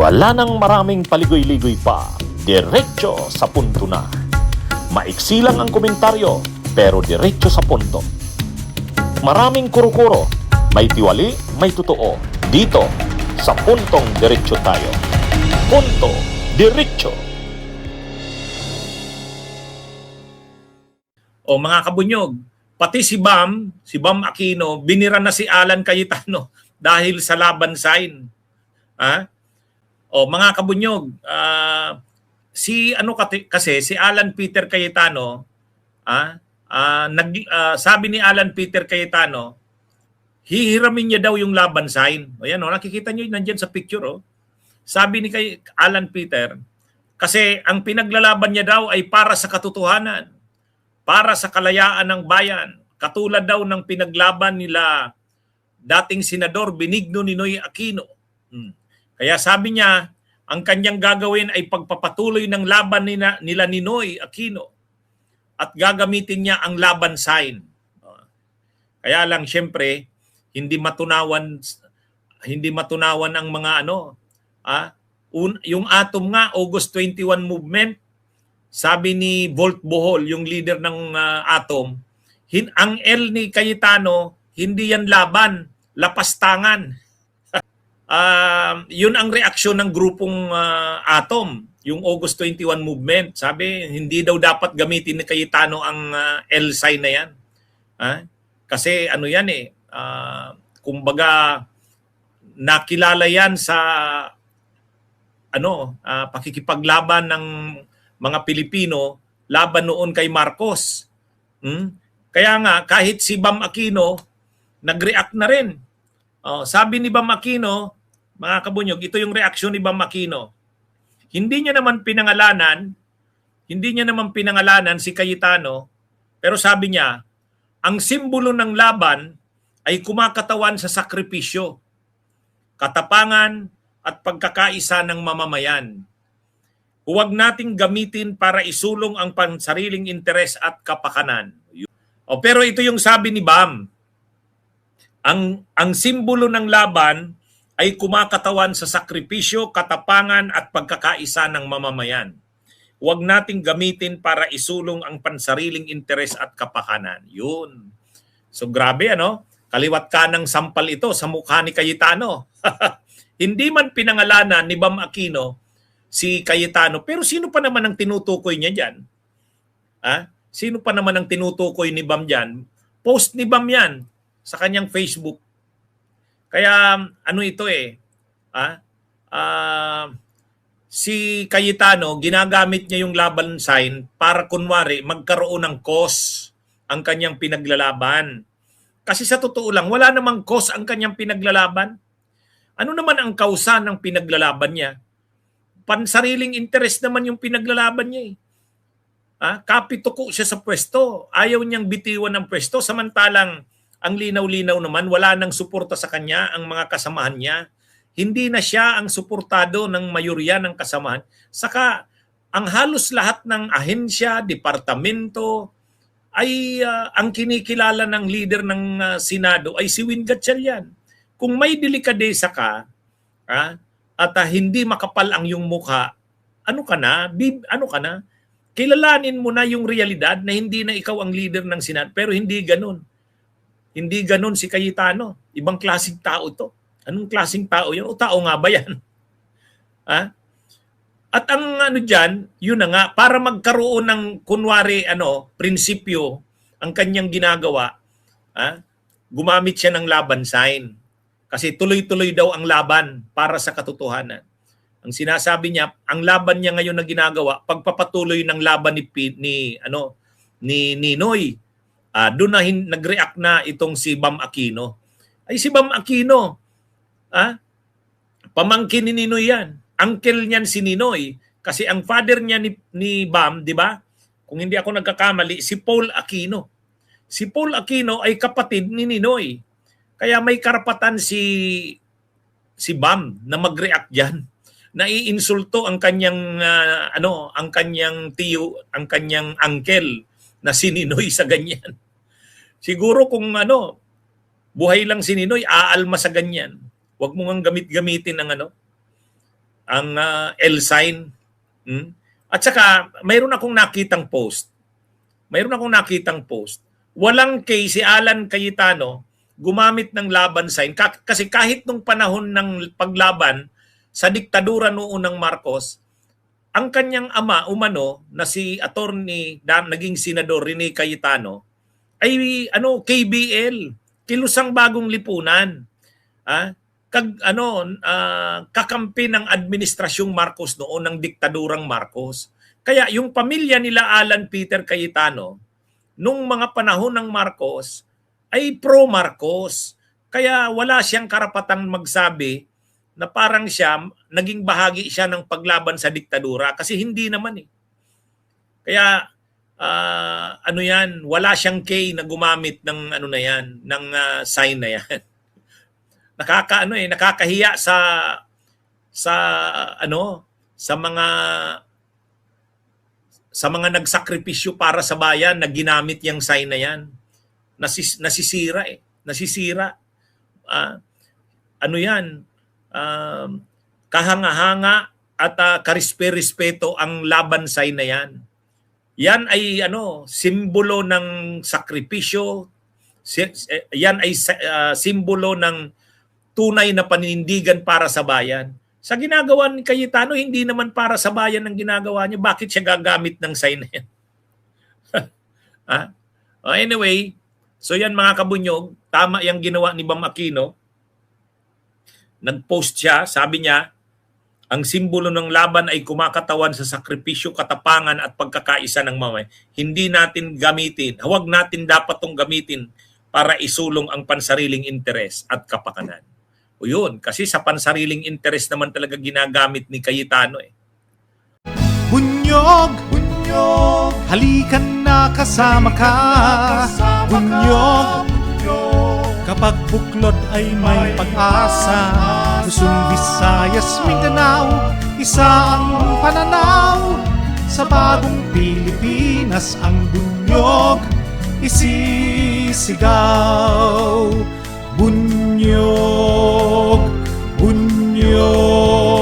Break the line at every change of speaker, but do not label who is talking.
Wala nang maraming paligoy-ligoy pa, diretso sa punto na. Maiksi lang ang komentaryo, pero diretso sa punto. Maraming kuro-kuro, may tiwali, may totoo. Dito, sa puntong diretso tayo. Punto, diretso.
O mga kabunyog, pati si Bam Aquino, binira na si Alan Cayetano dahil sa laban sign. O mga kabunyog, si Alan Peter Cayetano, sabi ni Alan Peter Cayetano, hihiramin niya daw yung laban sign. O yan, nakikita niyo nandiyan sa picture. Sabi ni Alan Peter, kasi ang pinaglalaban niya daw ay para sa katotohanan, para sa kalayaan ng bayan, katulad daw ng pinaglaban nila dating Senador Benigno Ninoy Aquino. Kaya sabi niya, ang kanyang gagawin ay pagpapatuloy ng laban nila Ninoy Aquino at gagamitin niya ang laban sign. Kaya lang siyempre, hindi matunawan ang mga yung Atom nga, August 21 movement, sabi ni Volt Bohol, yung leader ng Atom, ang L ni Cayetano, hindi yan laban, lapastangan. Yun ang reaksyon ng grupong Atom, yung August 21 movement. Sabi, hindi daw dapat gamitin ni Cayetano ang L sign na yan. Kasi yan kumbaga nakilala yan sa pakikipaglaban ng mga Pilipino laban noon kay Marcos. Kaya nga, kahit si Bam Aquino, nag-react na rin. Sabi ni Bam Aquino, mga kabunyog, ito yung reaksyon ni Bam Aquino. Hindi niya naman pinangalanan si Cayetano, pero sabi niya, ang simbolo ng laban ay kumakatawan sa sakripisyo, katapangan at pagkakaisa ng mamamayan. Huwag nating gamitin para isulong ang pansariling interes at kapakanan. Pero ito yung sabi ni Bam. Ang simbolo ng laban ay kumakatawan sa sakripisyo, katapangan at pagkakaisa ng mamamayan. Huwag nating gamitin para isulong ang pansariling interes at kapakanan. Yun. So grabe kaliwat kanang sampal ito sa mukha ni Cayetano. Hindi man pinangalanan ni Bam Aquino si Cayetano, pero sino pa naman ang tinutukoy niya dyan? Sino pa naman ang tinutukoy ni Bam dyan? Post ni Bam yan sa kanyang Facebook. Kaya si Cayetano, ginagamit niya yung laban sign para kunwari magkaroon ng cause ang kanyang pinaglalaban. Kasi sa totoo lang, wala namang cause ang kanyang pinaglalaban. Ano naman ang kausa ng pinaglalaban niya? Pansariling interest naman yung pinaglalaban niya. Kapituko siya sa pwesto. Ayaw niyang bitiwan ng pwesto. Samantalang ang linaw-linaw naman, wala nang suporta sa kanya ang mga kasamahan niya. Hindi na siya ang suportado ng mayorya ng kasamahan. Saka ang halos lahat ng ahensya, departamento, ay ang kinikilala ng leader ng Senado ay si Win Gatchalian. Kung may delikadesa ka, at hindi makapal ang iyong mukha, ano ka na? Kilalanin mo na yung realidad na hindi na ikaw ang leader ng Senado, pero hindi ganun. Hindi ganun si Cayetano. Ibang klaseng tao to. Anong klaseng tao yan? O tao nga ba yan? At ang dyan, yun na nga, para magkaroon ng kunwari, prinsipyo, ang kanyang ginagawa, gumamit siya ng laban sign. Kasi tuloy-tuloy daw ang laban para sa katotohanan. Ang sinasabi niya, ang laban niya ngayon na ginagawa, pagpapatuloy ng laban ni Ninoy. Doon na nag-react na itong si Bam Aquino. Ay si Bam Aquino, pamangkin ni Ninoy yan. Uncle niyan si Ninoy. Kasi ang father niya ni Bam, di ba? Kung hindi ako nagkakamali, si Paul Aquino. Si Paul Aquino ay kapatid ni Ninoy. Kaya may karapatan si Bam na mag-react diyan. Naiinsulto ang kanyang ang kanyang tiyo, ang kanyang uncle na si Ninoy sa ganyan. Siguro kung buhay lang si Ninoy, aalma sa ganyan. Huwag mo ngang gamit-gamitin ng L sign. At saka mayroon akong nakitang post. Walang case si Alan Cayetano gumamit ng laban sign kasi kahit nung panahon ng paglaban sa diktadura noon ng Marcos, ang kanyang ama umano na si attorney naging senador Rene Cayetano ay KBL, Kilusang Bagong Lipunan. Kakampi ng administrasyong Marcos noon ng diktadurang Marcos. Kaya yung pamilya nila Alan Peter Cayetano nung mga panahon ng Marcos ay pro-Marcos. Kaya wala siyang karapatang magsabi na parang naging bahagi siya ng paglaban sa diktadura kasi hindi naman eh. Kaya wala siyang K na gumamit ng ng sign na yan. Nakakahiya sa mga nagsakripisyo para sa bayan na ginamit yung sign na yan. Nasisira eh. Kahanga-hanga at karispe-respeto ang laban sign na yan. Yan ay simbolo ng sakripisyo. Yan ay simbolo ng tunay na paninindigan para sa bayan. Sa ginagawa ni Cayetano, hindi naman para sa bayan ang ginagawa niya. Bakit siya gagamit ng sign na yan? Anyway, so yan mga kabunyog, tama yung ginawa ni Bam Aquino. Nag-post siya, sabi niya, ang simbolo ng laban ay kumakatawan sa sakripisyo, katapangan at pagkakaisa ng mamay. Hindi natin gamitin, huwag natin dapat itong gamitin para isulong ang pansariling interes at kapakanan. O yun, kasi sa pansariling interes naman talaga ginagamit ni Cayetano eh.
Bunyog, halikan na kasama ka. Bunyog, kapag buklod ay may pag-asa. Luzon, Visayas, Mindanao, isa ang pananaw. Sa bagong Pilipinas ang bunyog isisigaw. Bunyog, bunyog.